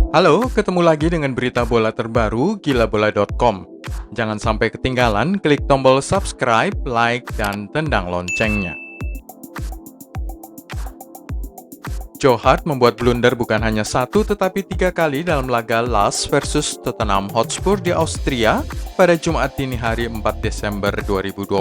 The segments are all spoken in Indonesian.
Halo, ketemu lagi dengan berita bola terbaru gilabola.com. Jangan sampai ketinggalan, klik tombol subscribe, like, dan tendang loncengnya. Joe Hart membuat blunder bukan hanya satu tetapi 3 kali dalam laga Lask versus Tottenham Hotspur di Austria pada Jumat dini hari 4 Desember 2020.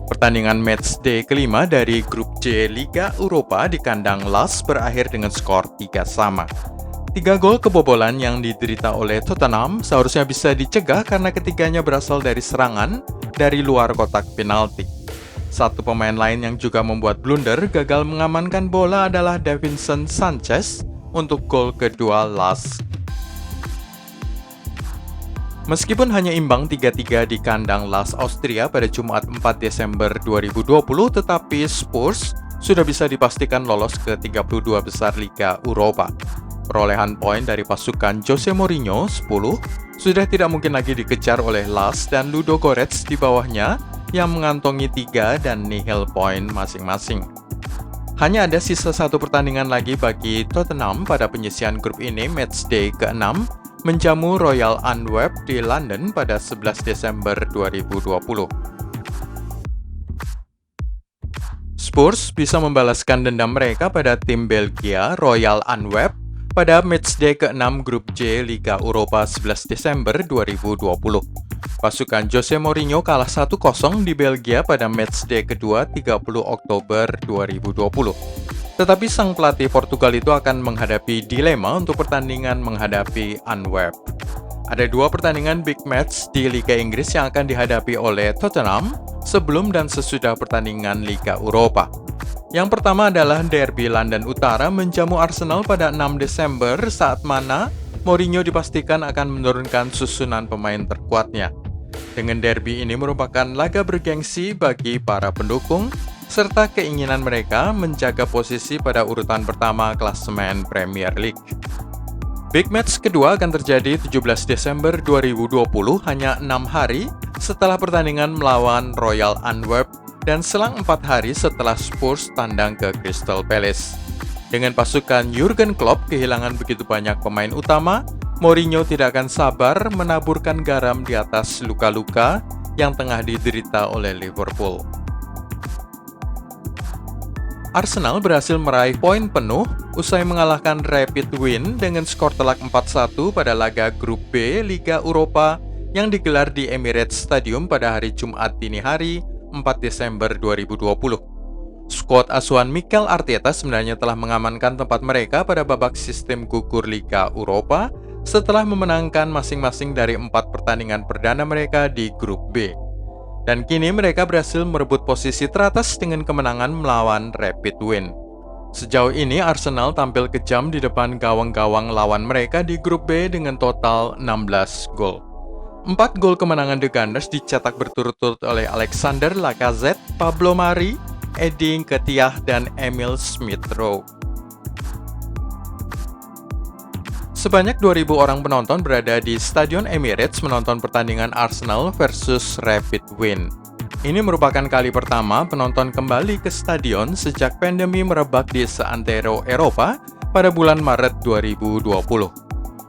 Pertandingan matchday kelima dari grup C Liga Eropa di kandang Lask berakhir dengan skor 3-3. 3 gol kebobolan yang diderita oleh Tottenham seharusnya bisa dicegah karena ketiganya berasal dari serangan dari luar kotak penalti. Satu pemain lain yang juga membuat blunder gagal mengamankan bola adalah Davinson Sanchez untuk gol kedua Lask. Meskipun hanya imbang 3-3 di kandang Lask Austria pada Jumat 4 Desember 2020, tetapi Spurs sudah bisa dipastikan lolos ke 32 besar Liga Eropa. Perolehan poin dari pasukan Jose Mourinho, 10, sudah tidak mungkin lagi dikejar oleh Lask dan Ludogorets di bawahnya yang mengantongi 3 dan nihil poin masing-masing. Hanya ada sisa satu pertandingan lagi bagi Tottenham pada penyisihan grup ini matchday ke-6 menjamu Royal Antwerp di London pada 11 Desember 2020. Spurs bisa membalaskan dendam mereka pada tim Belgia Royal Antwerp pada matchday ke-6 grup J Liga Eropa 11 Desember 2020. Pasukan Jose Mourinho kalah 1-0 di Belgia pada matchday kedua 30 Oktober 2020. Tetapi sang pelatih Portugal itu akan menghadapi dilema untuk pertandingan menghadapi Antwerp. Ada 2 pertandingan big match di Liga Inggris yang akan dihadapi oleh Tottenham sebelum dan sesudah pertandingan Liga Eropa. Yang pertama adalah derby London Utara menjamu Arsenal pada 6 Desember saat mana Mourinho dipastikan akan menurunkan susunan pemain terkuatnya. Dengan derby ini merupakan laga bergengsi bagi para pendukung, serta keinginan mereka menjaga posisi pada urutan pertama klasemen Premier League. Big match kedua akan terjadi 17 Desember 2020, hanya 6 hari setelah pertandingan melawan Royal Antwerp dan selang 4 hari setelah Spurs tandang ke Crystal Palace. Dengan pasukan Jurgen Klopp kehilangan begitu banyak pemain utama, Mourinho tidak akan sabar menaburkan garam di atas luka-luka yang tengah diderita oleh Liverpool. Arsenal berhasil meraih poin penuh usai mengalahkan Rapid Wien dengan skor telak 4-1 pada laga grup B Liga Eropa yang digelar di Emirates Stadium pada hari Jumat dini hari 4 Desember 2020. Skuad asuhan Mikel Arteta sebenarnya telah mengamankan tempat mereka pada babak sistem gugur Liga Eropa setelah memenangkan masing-masing dari 4 pertandingan perdana mereka di grup B. Dan kini mereka berhasil merebut posisi teratas dengan kemenangan melawan Rapid Wien. Sejauh ini Arsenal tampil kejam di depan gawang-gawang lawan mereka di grup B dengan total 16 gol. 4 gol kemenangan The Gunners dicetak berturut-turut oleh Alexander Lacazette, Pablo Mari, Eddie Nketiah, dan Emil Smith-Rowe. Sebanyak 2.000 orang penonton berada di Stadion Emirates menonton pertandingan Arsenal versus Rapid Wien. Ini merupakan kali pertama penonton kembali ke stadion sejak pandemi merebak di seantero Eropa pada bulan Maret 2020.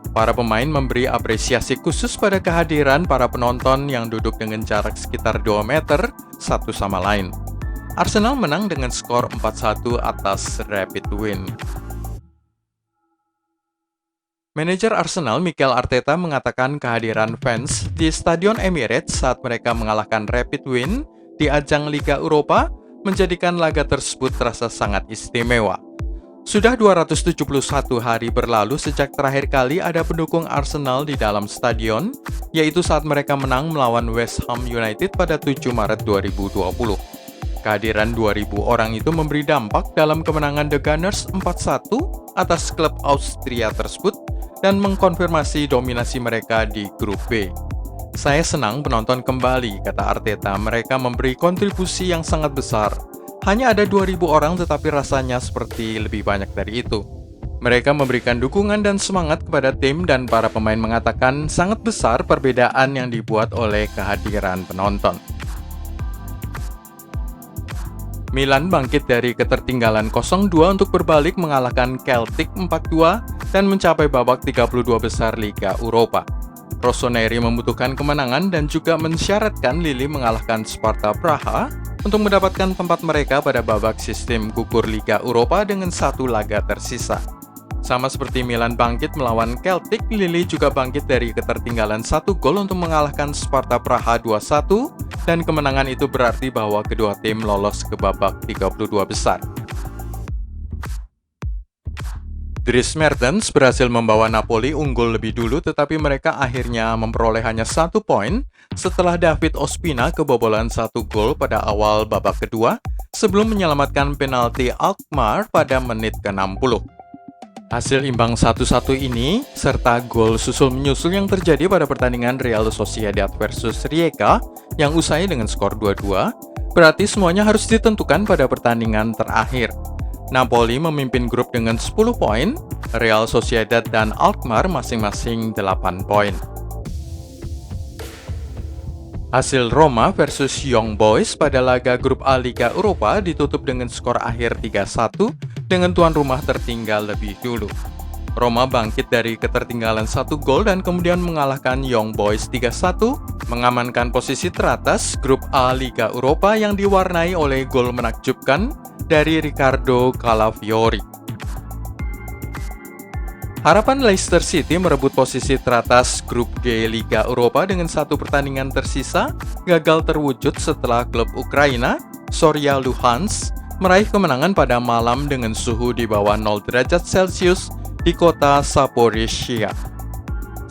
Para pemain memberi apresiasi khusus pada kehadiran para penonton yang duduk dengan jarak sekitar 2 meter satu sama lain. Arsenal menang dengan skor 4-1 atas Rapid Wien. Manajer Arsenal Mikel Arteta mengatakan kehadiran fans di Stadion Emirates saat mereka mengalahkan Rapid Wien di ajang Liga Eropa menjadikan laga tersebut terasa sangat istimewa. Sudah 271 hari berlalu sejak terakhir kali ada pendukung Arsenal di dalam stadion, yaitu saat mereka menang melawan West Ham United pada 7 Maret 2020. Kehadiran 2.000 orang itu memberi dampak dalam kemenangan The Gunners 4-1 atas klub Austria tersebut dan mengkonfirmasi dominasi mereka di grup B. Saya senang penonton kembali, kata Arteta. Mereka memberi kontribusi yang sangat besar. Hanya ada 2.000 orang tetapi rasanya seperti lebih banyak dari itu. Mereka memberikan dukungan dan semangat kepada tim dan para pemain mengatakan sangat besar perbedaan yang dibuat oleh kehadiran penonton. Milan bangkit dari ketertinggalan 0-2 untuk berbalik mengalahkan Celtic 4-2 dan mencapai babak 32 besar Liga Eropa. Rossoneri membutuhkan kemenangan dan juga mensyaratkan Lille mengalahkan Sparta Praha untuk mendapatkan tempat mereka pada babak sistem gugur Liga Eropa dengan 1 laga tersisa. Sama seperti Milan bangkit melawan Celtic, Lille juga bangkit dari ketertinggalan 1 gol untuk mengalahkan Sparta Praha 2-1, dan kemenangan itu berarti bahwa kedua tim lolos ke babak 32 besar. Dries Mertens berhasil membawa Napoli unggul lebih dulu, tetapi mereka akhirnya memperoleh hanya 1 poin setelah David Ospina kebobolan 1 gol pada awal babak kedua sebelum menyelamatkan penalti Alkmaar pada menit ke-60. Hasil imbang 1-1 ini, serta gol susul-menyusul yang terjadi pada pertandingan Real Sociedad versus Rijeka yang usai dengan skor 2-2, berarti semuanya harus ditentukan pada pertandingan terakhir. Napoli memimpin grup dengan 10 poin, Real Sociedad dan Alkmaar masing-masing 8 poin. Hasil Roma versus Young Boys pada laga grup A Liga Eropa ditutup dengan skor akhir 3-1 dengan tuan rumah tertinggal lebih dulu. Roma bangkit dari ketertinggalan 1 gol dan kemudian mengalahkan Young Boys 3-1, mengamankan posisi teratas grup A Liga Eropa yang diwarnai oleh gol menakjubkan dari Riccardo Calafiori. Harapan Leicester City merebut posisi teratas grup G Liga Eropa dengan 1 pertandingan tersisa gagal terwujud setelah klub Ukraina, Zorya Luhansk, meraih kemenangan pada malam dengan suhu di bawah 0 derajat Celcius di kota Zaporizhia.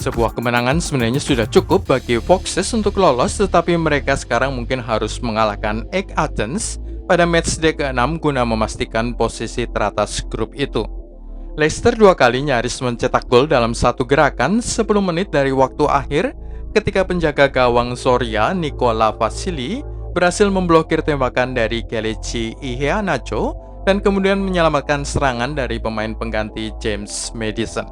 Sebuah kemenangan sebenarnya sudah cukup bagi Foxes untuk lolos, tetapi mereka sekarang mungkin harus mengalahkan AEK Athens pada matchday ke-6 guna memastikan posisi teratas grup itu. Leicester 2 kali nyaris mencetak gol dalam 1 gerakan 10 menit dari waktu akhir ketika penjaga gawang Zorya, Nikola Vasili, berhasil memblokir tembakan dari Kelechi Iheanacho dan kemudian menyelamatkan serangan dari pemain pengganti James Maddison.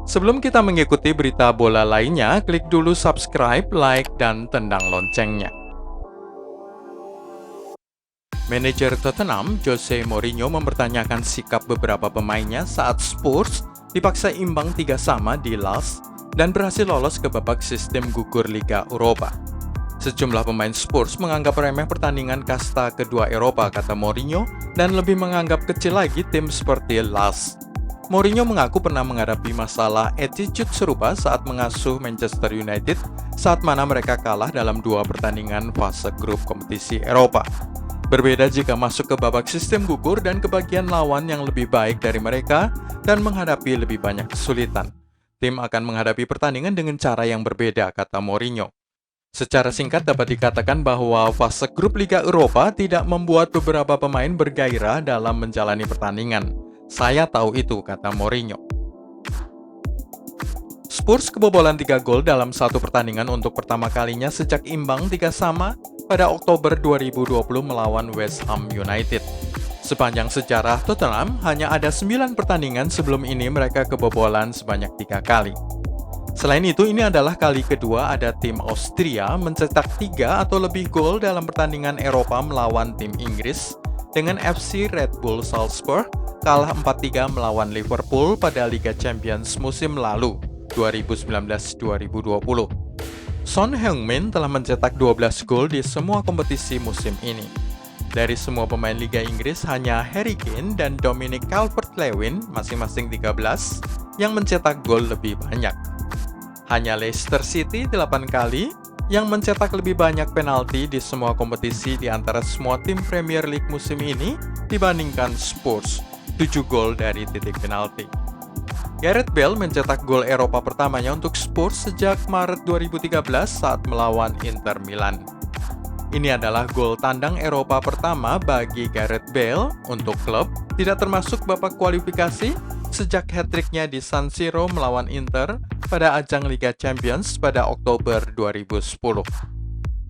Sebelum kita mengikuti berita bola lainnya, klik dulu subscribe, like, dan tendang loncengnya. Manajer Tottenham, Jose Mourinho mempertanyakan sikap beberapa pemainnya saat Spurs dipaksa imbang 3-3 di Lens dan berhasil lolos ke babak sistem gugur Liga Eropa. Sejumlah pemain Spurs menganggap remeh pertandingan kasta kedua Eropa, kata Mourinho, dan lebih menganggap kecil lagi tim seperti Lens. Mourinho mengaku pernah menghadapi masalah attitude serupa saat mengasuh Manchester United saat mana mereka kalah dalam 2 pertandingan fase grup kompetisi Eropa. Berbeda jika masuk ke babak sistem gugur dan kebagian lawan yang lebih baik dari mereka dan menghadapi lebih banyak kesulitan. Tim akan menghadapi pertandingan dengan cara yang berbeda, kata Mourinho. Secara singkat dapat dikatakan bahwa fase grup Liga Eropa tidak membuat beberapa pemain bergairah dalam menjalani pertandingan. Saya tahu itu, kata Mourinho. Spurs kebobolan 3 gol dalam 1 pertandingan untuk pertama kalinya sejak imbang 3-3 pada Oktober 2020 melawan West Ham United. Sepanjang sejarah Tottenham, hanya ada 9 pertandingan sebelum ini mereka kebobolan sebanyak 3 kali. Selain itu, ini adalah kali kedua ada tim Austria mencetak 3 atau lebih gol dalam pertandingan Eropa melawan tim Inggris, dengan FC Red Bull Salzburg kalah 4-3 melawan Liverpool pada Liga Champions musim lalu, 2019-2020. Son Heung-min telah mencetak 12 gol di semua kompetisi musim ini. Dari semua pemain Liga Inggris, hanya Harry Kane dan Dominic Calvert-Lewin, masing-masing 13, yang mencetak gol lebih banyak. Hanya Leicester City 8 kali, yang mencetak lebih banyak penalti di semua kompetisi di antara semua tim Premier League musim ini dibandingkan Spurs, 7 gol dari titik penalti. Gareth Bale mencetak gol Eropa pertamanya untuk Spurs sejak Maret 2013 saat melawan Inter Milan. Ini adalah gol tandang Eropa pertama bagi Gareth Bale untuk klub, tidak termasuk babak kualifikasi sejak hat-tricknya di San Siro melawan Inter pada ajang Liga Champions pada Oktober 2010.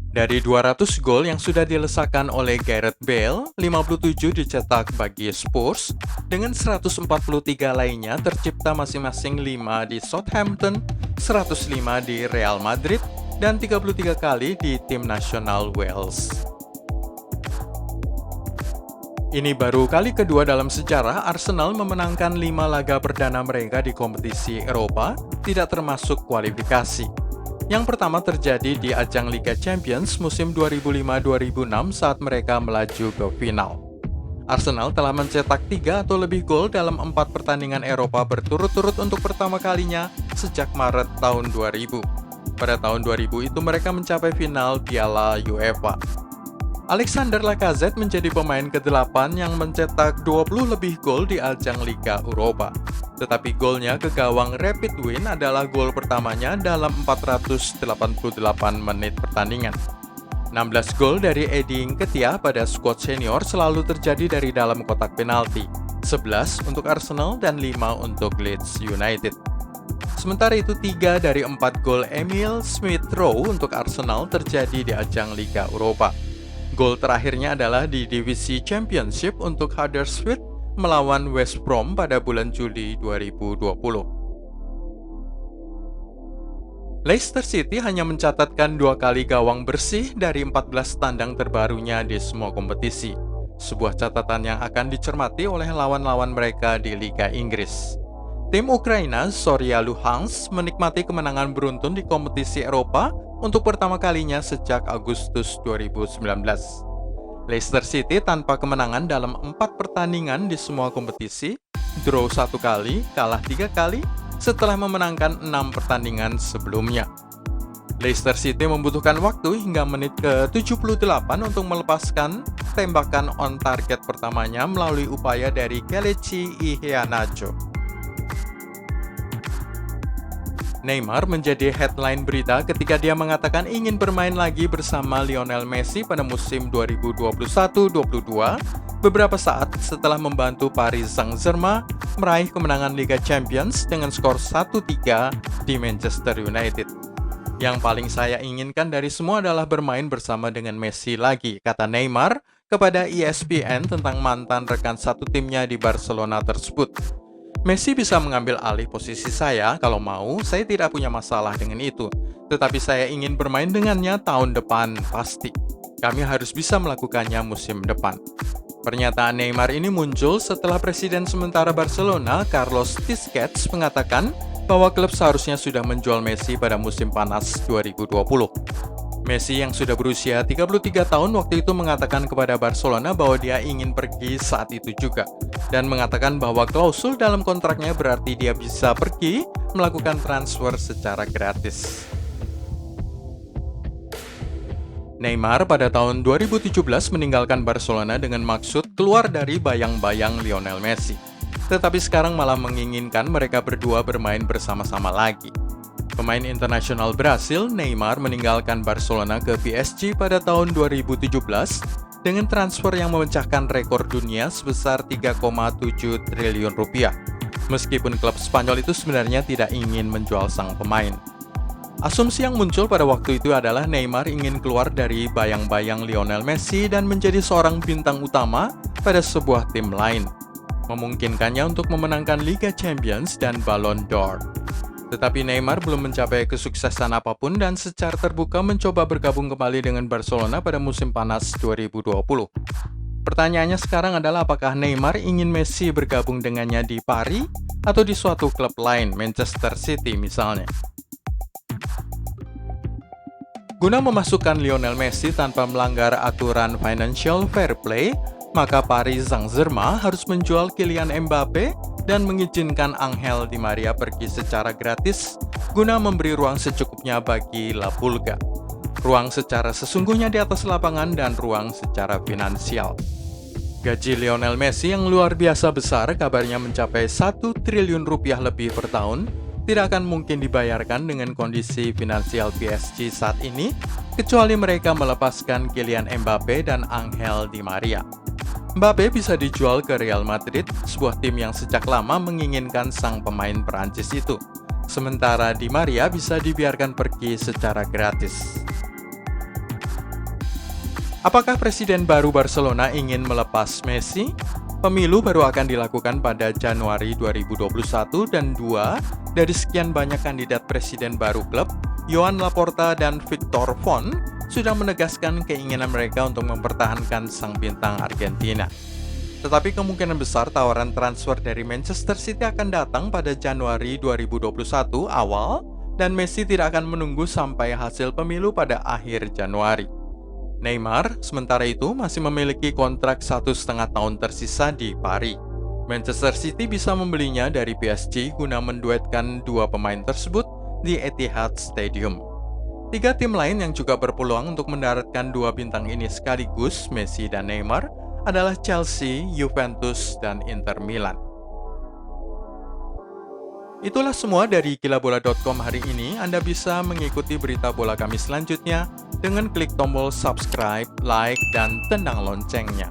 Dari 200 gol yang sudah dilesakan oleh Gareth Bale, 57 dicetak bagi Spurs, dengan 143 lainnya tercipta masing-masing 5 di Southampton, 105 di Real Madrid, dan 33 kali di tim nasional Wales. Ini baru kali kedua dalam sejarah Arsenal memenangkan 5 laga perdana mereka di kompetisi Eropa, tidak termasuk kualifikasi. Yang pertama terjadi di ajang Liga Champions musim 2005-2006 saat mereka melaju ke final. Arsenal telah mencetak 3 atau lebih gol dalam 4 pertandingan Eropa berturut-turut untuk pertama kalinya sejak Maret tahun 2000. Pada tahun 2000 itu mereka mencapai final Piala UEFA. Alexander Lacazette menjadi pemain ke-8 yang mencetak 20 lebih gol di ajang Liga Eropa. Tetapi golnya ke gawang Rapid Wien adalah gol pertamanya dalam 488 menit pertandingan. 16 gol dari Eddie Nketiah pada skuad senior selalu terjadi dari dalam kotak penalti, 11 untuk Arsenal dan 5 untuk Leeds United. Sementara itu 3 dari 4 gol Emil Smith-Rowe untuk Arsenal terjadi di ajang Liga Eropa. Gol terakhirnya adalah di divisi Championship untuk Huddersfield melawan West Brom pada bulan Juli 2020. Leicester City hanya mencatatkan 2 kali gawang bersih dari 14 tandang terbarunya di semua kompetisi. Sebuah catatan yang akan dicermati oleh lawan-lawan mereka di Liga Inggris. Tim Ukraina Zorya Luhansk menikmati kemenangan beruntun di kompetisi Eropa untuk pertama kalinya sejak Agustus 2019. Leicester City tanpa kemenangan dalam 4 pertandingan di semua kompetisi, draw 1 kali, kalah 3 kali, setelah memenangkan 6 pertandingan sebelumnya. Leicester City membutuhkan waktu hingga menit ke-78 untuk melepaskan tembakan on target pertamanya melalui upaya dari Kelechi Iheanacho. Neymar menjadi headline berita ketika dia mengatakan ingin bermain lagi bersama Lionel Messi pada musim 2021-22, beberapa saat setelah membantu Paris Saint-Germain meraih kemenangan Liga Champions dengan skor 1-3 di Manchester United. Yang paling saya inginkan dari semua adalah bermain bersama dengan Messi lagi, kata Neymar kepada ESPN tentang mantan rekan satu timnya di Barcelona tersebut. Messi bisa mengambil alih posisi saya kalau mau, saya tidak punya masalah dengan itu. Tetapi saya ingin bermain dengannya tahun depan, pasti. Kami harus bisa melakukannya musim depan. Pernyataan Neymar ini muncul setelah Presiden sementara Barcelona, Carlos Tevez, mengatakan bahwa klub seharusnya sudah menjual Messi pada musim panas 2020. Messi yang sudah berusia 33 tahun waktu itu mengatakan kepada Barcelona bahwa dia ingin pergi saat itu juga, dan mengatakan bahwa klausul dalam kontraknya berarti dia bisa pergi melakukan transfer secara gratis. Neymar pada tahun 2017 meninggalkan Barcelona dengan maksud keluar dari bayang-bayang Lionel Messi, tetapi sekarang malah menginginkan mereka berdua bermain bersama-sama lagi. Pemain internasional Brasil, Neymar meninggalkan Barcelona ke PSG pada tahun 2017 dengan transfer yang memecahkan rekor dunia sebesar 3,7 triliun rupiah. Meskipun klub Spanyol itu sebenarnya tidak ingin menjual sang pemain. Asumsi yang muncul pada waktu itu adalah Neymar ingin keluar dari bayang-bayang Lionel Messi dan menjadi seorang bintang utama pada sebuah tim lain, memungkinkannya untuk memenangkan Liga Champions dan Ballon d'Or. Tetapi Neymar belum mencapai kesuksesan apapun dan secara terbuka mencoba bergabung kembali dengan Barcelona pada musim panas 2020. Pertanyaannya sekarang adalah apakah Neymar ingin Messi bergabung dengannya di Paris atau di suatu klub lain, Manchester City misalnya. Guna memasukkan Lionel Messi tanpa melanggar aturan financial fair play, maka Paris Saint-Germain harus menjual Kylian Mbappe dan mengizinkan Angel Di Maria pergi secara gratis guna memberi ruang secukupnya bagi La Pulga. Ruang secara sesungguhnya di atas lapangan dan ruang secara finansial. Gaji Lionel Messi yang luar biasa besar kabarnya mencapai 1 triliun rupiah lebih per tahun tidak akan mungkin dibayarkan dengan kondisi finansial PSG saat ini kecuali mereka melepaskan Kylian Mbappe dan Angel Di Maria. Mbappe bisa dijual ke Real Madrid, sebuah tim yang sejak lama menginginkan sang pemain Perancis itu. Sementara Di Maria bisa dibiarkan pergi secara gratis. Apakah Presiden baru Barcelona ingin melepas Messi? Pemilu baru akan dilakukan pada Januari 2021 dan 2 dari sekian banyak kandidat presiden baru klub, Joan Laporta dan Victor Font, sudah menegaskan keinginan mereka untuk mempertahankan sang bintang Argentina. Tetapi kemungkinan besar tawaran transfer dari Manchester City akan datang pada Januari 2021 awal, dan Messi tidak akan menunggu sampai hasil pemilu pada akhir Januari. Neymar, sementara itu, masih memiliki kontrak 1,5 tahun tersisa di Paris. Manchester City bisa membelinya dari PSG guna menduetkan dua pemain tersebut di Etihad Stadium. Tiga tim lain yang juga berpeluang untuk mendaratkan dua bintang ini sekaligus, Messi dan Neymar, adalah Chelsea, Juventus, dan Inter Milan. Itulah semua dari kilabola.com hari ini. Anda bisa mengikuti berita bola kami selanjutnya dengan klik tombol subscribe, like, dan tendang loncengnya.